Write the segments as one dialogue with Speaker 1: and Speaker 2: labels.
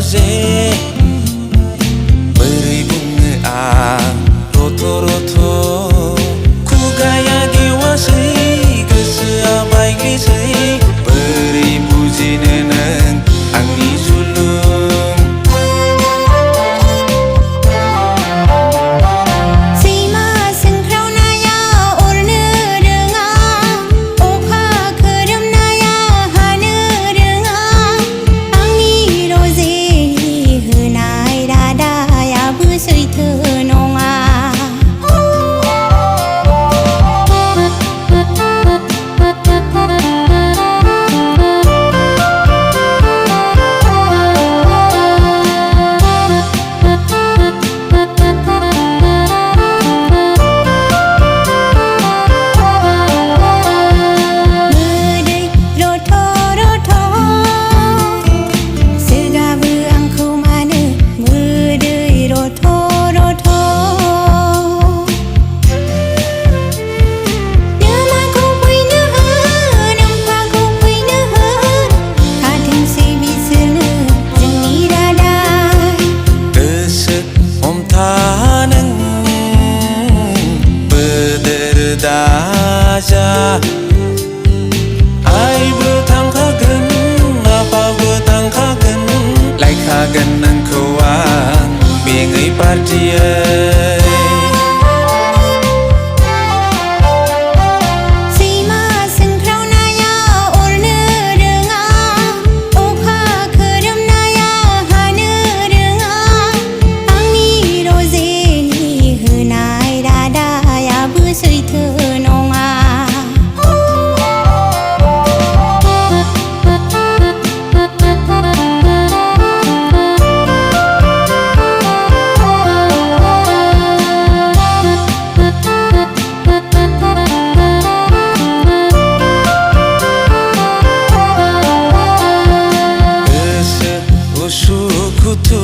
Speaker 1: rose बोरै बुंनो आं रथ' रथ' खुगाया गेवासै गोसोआ बायग्लिसै बोरै बुजिनो नों आंनि जुलुम
Speaker 2: सैमा सोंख्रावनाया अरनो रोङा अखा खोरोमनाया हानो रोङा आंनि रजेनि होनाय रादायाबो सैथो नङा
Speaker 1: दाजा आइबो थांखागोन आफाबो थांखागोन लायखागोन नोंखौ आं बेङै पार्टियै
Speaker 2: सैमा सोंख्रावनाया अरनो रोङा अखा खोरोमनाया हानो रोङा आंनि रजेनि होनाय रादायाबो सैथो नङा
Speaker 1: गोसो उसुखुथु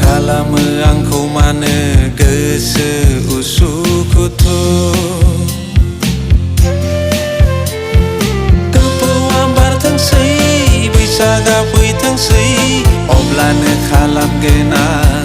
Speaker 1: खालामो आंखौ मानो गोसो उसुखुथु गोफौआ बारथोंसै बैसागा फैथोंसै अब्लानो खालामगोन आं